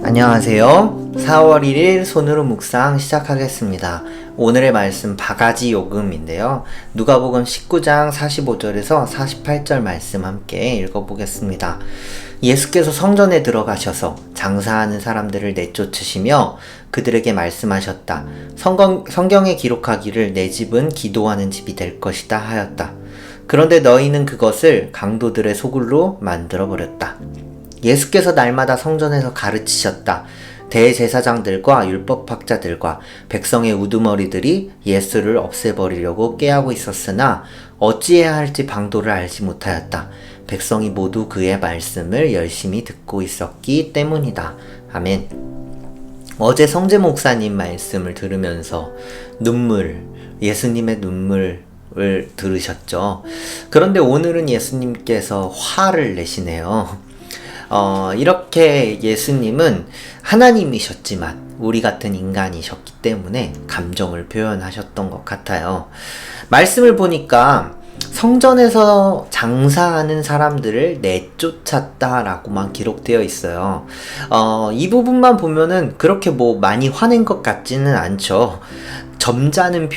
안녕하세요. 4월 1일 손으로 묵상 시작하겠습니다. 오늘의 말씀 바가지 요금인데요. 누가복음 19장 45절에서 48절 말씀 함께 읽어보겠습니다. 예수께서 성전에 들어가셔서 장사하는 사람들을 내쫓으시며 그들에게 말씀하셨다. 성경에 기록하기를 내 집은 기도하는 집이 될 것이다 하였다. 그런데 너희는 그것을 강도들의 소굴로 만들어버렸다. 예수께서 날마다 성전에서 가르치셨다. 대제사장들과 율법학자들과 백성의 우두머리들이 예수를 없애버리려고 꾀하고 있었으나 어찌해야 할지 방도를 알지 못하였다. 백성이 모두 그의 말씀을 열심히 듣고 있었기 때문이다. 아멘. 어제 성재 목사님 말씀을 들으면서 예수님의 눈물을 들으셨죠. 그런데 오늘은 예수님께서 화를 내시네요. 이렇게 예수님은 하나님이셨지만 우리 같은 인간이셨기 때문에 감정을 표현하셨던 것 같아요. 말씀을 보니까 성전에서 장사하는 사람들을 내쫓았다라고만 기록되어 있어요. 이 부분만 보면은 그렇게 많이 화낸 것 같지는 않죠. 점잖은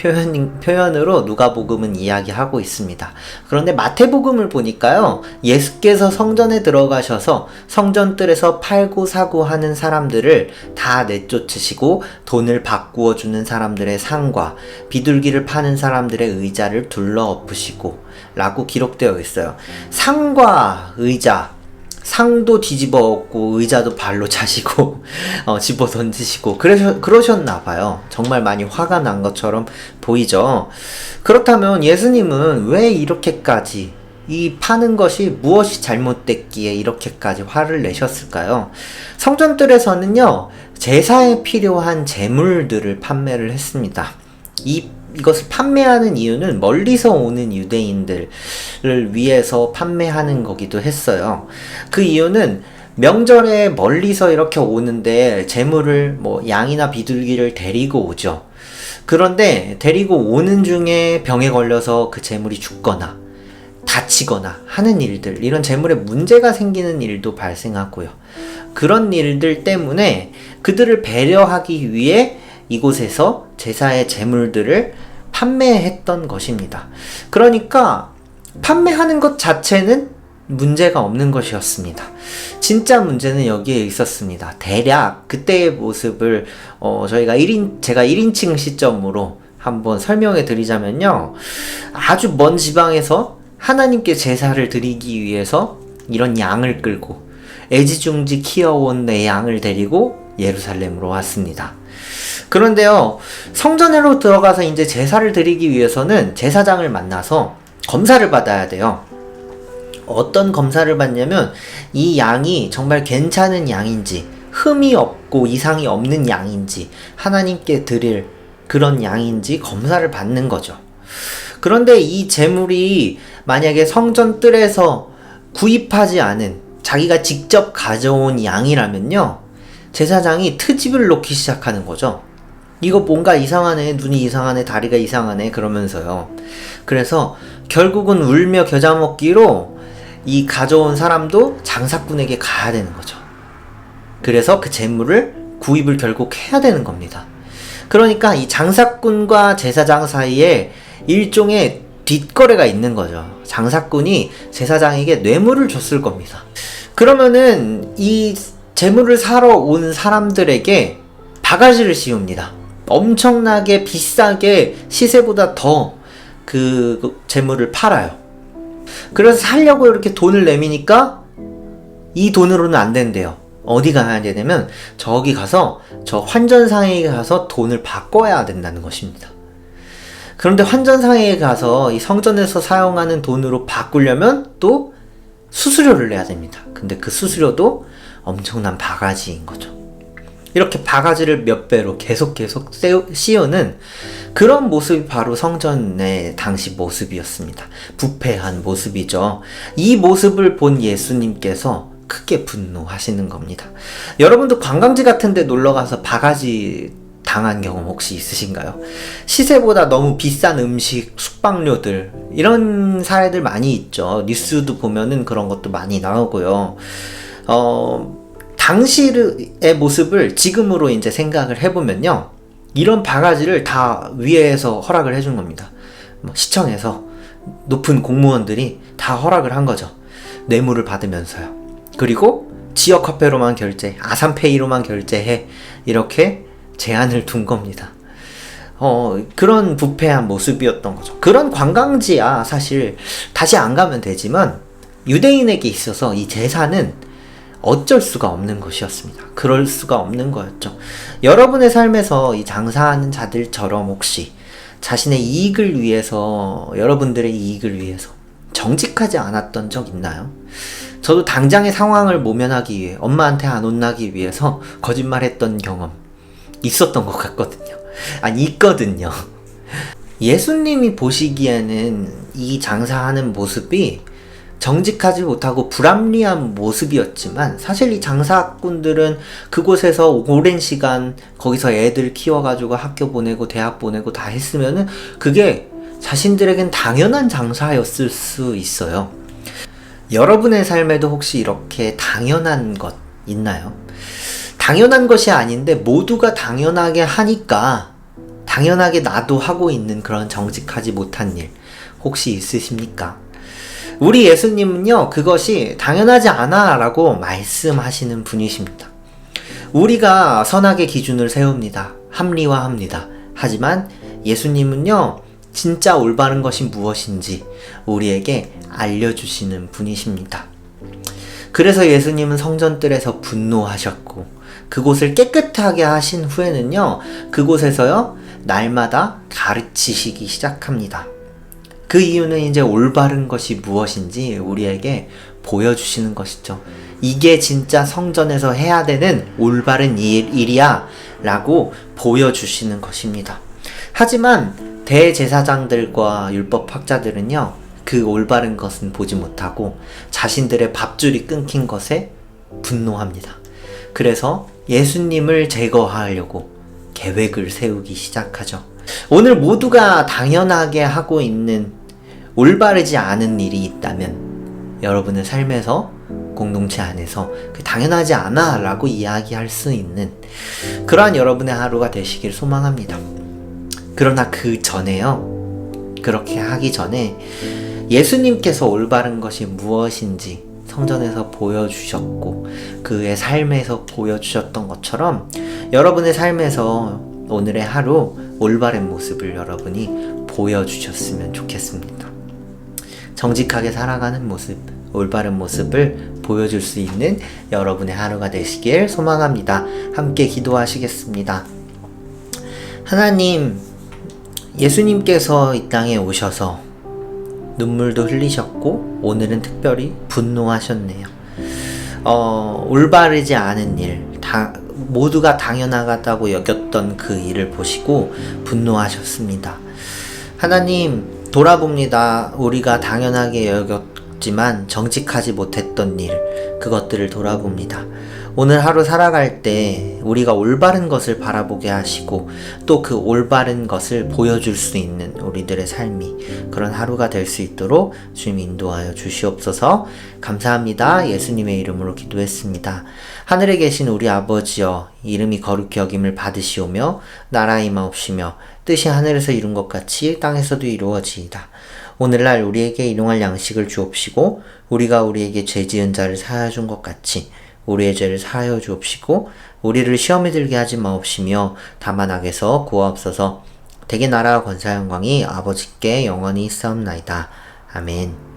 표현으로 누가복음은 이야기하고 있습니다. 그런데 마태복음을 보니까요, 예수께서 성전에 들어가셔서 성전뜰에서 팔고 사고 하는 사람들을 다 내쫓으시고 돈을 바꾸어 주는 사람들의 상과 비둘기를 파는 사람들의 의자를 둘러 엎으시고 라고 기록되어 있어요. 상과 의자, 상도 뒤집어 엎고 의자도 발로 차시고 집어 던지시고 그러셨나봐요. 정말 많이 화가 난 것처럼 보이죠. 그렇다면 예수님은 왜 이렇게까지 이 파는 것이 무엇이 잘못됐기에 이렇게까지 화를 내셨을까요? 성전뜰에서는요, 제사에 필요한 제물들을 판매를 했습니다. 이것을 판매하는 이유는 멀리서 오는 유대인들을 위해서 판매하는 거기도 했어요. 그 이유는 명절에 멀리서 이렇게 오는데 재물을 양이나 비둘기를 데리고 오죠. 그런데 데리고 오는 중에 병에 걸려서 그 재물이 죽거나 다치거나 하는 일들, 이런 재물에 문제가 생기는 일도 발생하고요. 그런 일들 때문에 그들을 배려하기 위해 이곳에서 제사의 제물들을 판매했던 것입니다. 그러니까 판매하는 것 자체는 문제가 없는 것이었습니다. 진짜 문제는 여기에 있었습니다. 대략 그때의 모습을 제가 1인칭 시점으로 한번 설명해 드리자면요, 아주 먼 지방에서 하나님께 제사를 드리기 위해서 이런 양을 끌고 애지중지 키워온 내 양을 데리고 예루살렘으로 왔습니다. 그런데요, 성전으로 들어가서 이제 제사를 드리기 위해서는 제사장을 만나서 검사를 받아야 돼요. 어떤 검사를 받냐면 이 양이 정말 괜찮은 양인지, 흠이 없고 이상이 없는 양인지, 하나님께 드릴 그런 양인지 검사를 받는 거죠. 그런데 이 제물이 만약에 성전 뜰에서 구입하지 않은, 자기가 직접 가져온 양이라면요, 제사장이 트집을 놓기 시작하는 거죠. 이거 뭔가 이상하네, 눈이 이상하네, 다리가 이상하네 그러면서요. 그래서 결국은 울며 겨자 먹기로 이 가져온 사람도 장사꾼에게 가야 되는 거죠. 그래서 그 재물을 구입을 결국 해야 되는 겁니다. 그러니까 이 장사꾼과 제사장 사이에 일종의 뒷거래가 있는 거죠. 장사꾼이 제사장에게 뇌물을 줬을 겁니다. 그러면은 이 재물을 사러 온 사람들에게 바가지를 씌웁니다. 엄청나게 비싸게 시세보다 더 그 재물을 팔아요. 그래서 살려고 이렇게 돈을 내미니까 이 돈으로는 안 된대요. 어디 가야 되냐면 저기 가서 저 환전상에 가서 돈을 바꿔야 된다는 것입니다. 그런데 환전상에 가서 이 성전에서 사용하는 돈으로 바꾸려면 또 수수료를 내야 됩니다. 근데 그 수수료도 엄청난 바가지인 거죠. 이렇게 바가지를 몇 배로 계속 씌우는 그런 모습이 바로 성전의 당시 모습이었습니다. 부패한 모습이죠. 이 모습을 본 예수님께서 크게 분노하시는 겁니다. 여러분도 관광지 같은 데 놀러가서 바가지 당한 경험 혹시 있으신가요? 시세보다 너무 비싼 음식, 숙박료들, 이런 사례들 많이 있죠. 뉴스도 보면은 그런 것도 많이 나오고요. 당시의 모습을 지금으로 이제 생각을 해보면요, 이런 바가지를 다 위에서 허락을 해준 겁니다. 시청에서 높은 공무원들이 다 허락을 한 거죠. 뇌물을 받으면서요. 그리고 지역 화폐로만 결제, 아산페이로만 결제해, 이렇게 제한을 둔 겁니다. 그런 부패한 모습이었던 거죠. 그런 관광지야 사실 다시 안 가면 되지만, 유대인에게 있어서 이 제사는 어쩔 수가 없는 것이었습니다. 그럴 수가 없는 거였죠. 여러분의 삶에서 이 장사하는 자들처럼 혹시 자신의 이익을 위해서, 여러분들의 이익을 위해서 정직하지 않았던 적 있나요? 저도 당장의 상황을 모면하기 위해, 엄마한테 안 혼나기 위해서 거짓말했던 경험 있었던 것 같거든요. 아니, 있거든요. 예수님이 보시기에는 이 장사하는 모습이 정직하지 못하고 불합리한 모습이었지만, 사실 이 장사꾼들은 그곳에서 오랜 시간 거기서 애들 키워가지고 학교 보내고 대학 보내고 다 했으면은 그게 자신들에겐 당연한 장사였을 수 있어요. 여러분의 삶에도 혹시 이렇게 당연한 것 있나요? 당연한 것이 아닌데 모두가 당연하게 하니까 당연하게 나도 하고 있는 그런 정직하지 못한 일 혹시 있으십니까? 우리 예수님은요, 그것이 당연하지 않아 라고 말씀하시는 분이십니다. 우리가 선악의 기준을 세웁니다. 합리화합니다. 하지만 예수님은요, 진짜 올바른 것이 무엇인지 우리에게 알려주시는 분이십니다. 그래서 예수님은 성전뜰에서 분노하셨고, 그곳을 깨끗하게 하신 후에는요, 그곳에서요, 날마다 가르치시기 시작합니다. 그 이유는 이제 올바른 것이 무엇인지 우리에게 보여주시는 것이죠. 이게 진짜 성전에서 해야 되는 올바른 일이야 라고 보여주시는 것입니다. 하지만 대제사장들과 율법학자들은요, 그 올바른 것은 보지 못하고 자신들의 밥줄이 끊긴 것에 분노합니다. 그래서 예수님을 제거하려고 계획을 세우기 시작하죠. 오늘 모두가 당연하게 하고 있는 올바르지 않은 일이 있다면, 여러분의 삶에서, 공동체 안에서 그 당연하지 않아 라고 이야기할 수 있는 그러한 여러분의 하루가 되시길 소망합니다. 그러나 그 전에요, 그렇게 하기 전에 예수님께서 올바른 것이 무엇인지 성전에서 보여주셨고, 그의 삶에서 보여주셨던 것처럼 여러분의 삶에서 오늘의 하루 올바른 모습을 여러분이 보여주셨으면 좋겠습니다. 정직하게 살아가는 모습, 올바른 모습을 보여줄 수 있는 여러분의 하루가 되시길 소망합니다. 함께 기도하시겠습니다. 하나님, 예수님께서 이 땅에 오셔서 눈물도 흘리셨고 오늘은 특별히 분노하셨네요. 올바르지 않은 일, 모두가 당연하다고 여겼던 그 일을 보시고 분노하셨습니다. 하나님, 돌아봅니다. 우리가 당연하게 여겼지만 정직하지 못했던 일, 그것들을 돌아봅니다. 오늘 하루 살아갈 때 우리가 올바른 것을 바라보게 하시고 또 그 올바른 것을 보여줄 수 있는 우리들의 삶이 그런 하루가 될 수 있도록 주님 인도하여 주시옵소서. 감사합니다. 예수님의 이름으로 기도했습니다. 하늘에 계신 우리 아버지여, 이름이 거룩히 여김을 받으시오며 나라 임하옵시며 뜻이 하늘에서 이룬 것 같이 땅에서도 이루어지이다. 오늘날 우리에게 일용할 양식을 주옵시고 우리가 우리에게 죄 지은 자를 사하여 준 것 같이 우리의 죄를 사하여 주옵시고 우리를 시험에 들게 하지 마옵시며 다만 악에서 구하옵소서. 대개 나라와 권세 영광이 아버지께 영원히 있사옵나이다. 아멘.